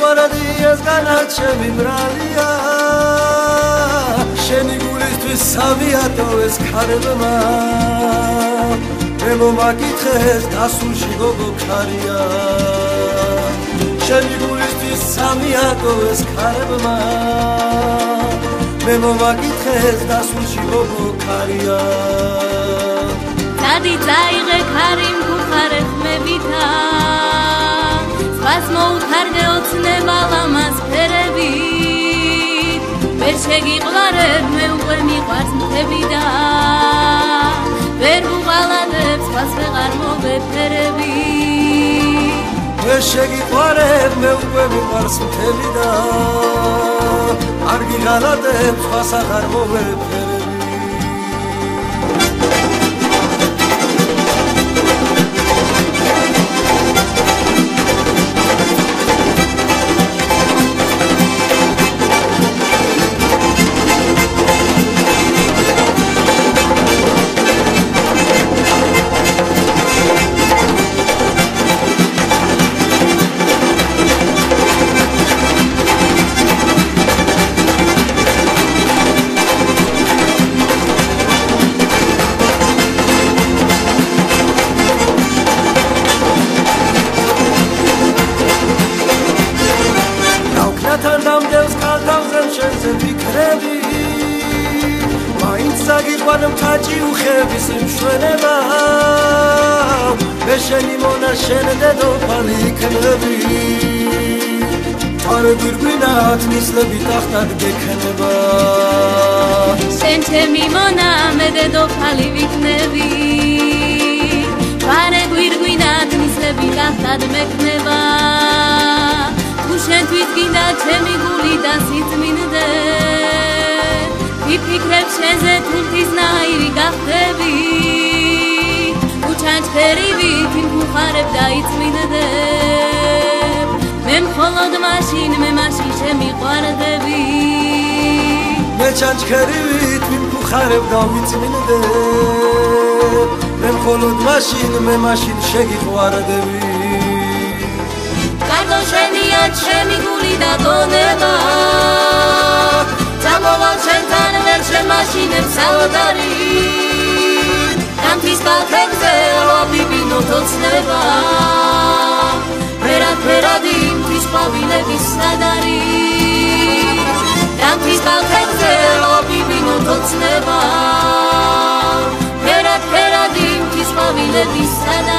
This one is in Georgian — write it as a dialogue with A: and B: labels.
A: ყვარადი ეს განაჩემი ბრალია შენი გულისთვის სამიატო ეს ქარებმა მე მომაკითხეს დასულში გოგო ქარია შენი გულისთვის სამიატო ეს ქარებმა მე მომაკითხეს დასულში გოგო ქარია
B: დადი წაიღე ქარი მქუხარე ხმებითა სხვას მოუთარგე ოცნება ლამაზ ფერებით ვერ შეგიყვარებ მე უკვე მიყვარს მთები და ვერ უღალატებ სხვას ვეღარ მოვეფერები
A: ვერ შეგიყვარებ მე უკვე მიყვარს მთები და არ გიღალატებ სხვას აღარ მოვეფერები Taci uxebis imshveneва Vesheni mona shenede dopali iknebi Tare gurgvinat mislebi taxtad gekneba
B: Sen chemi mona mede dopali viknebi Tare gurgvinat mislebi taxtad mekneba Tu shentvis ginda chemi guli da sitminde Იფიქრებ შენზე თურქის ნაირი გახდები უჩანჩქერივით იმხარებ და იწმინდებ მე მხოლოდ მაშინ შემიყვარდები
A: მე ჩანჩქერივით იმხარებ და იწმინდებ მე მხოლოდ მაშინ შეგიყვარდები
B: კარგო შენია ჩემი გული და გონება Zamoval შენთან ვერ შემაშინებ საოდარი Გამთის კალთებზე ვაბიბინოთ ოცნება Ვერაფერადი მთვის ყვავილების სადარი Გამთის კალთებზე ვაბიბინოთ ოცნება Ვერაფერადი მთვის ყვავილების სადარი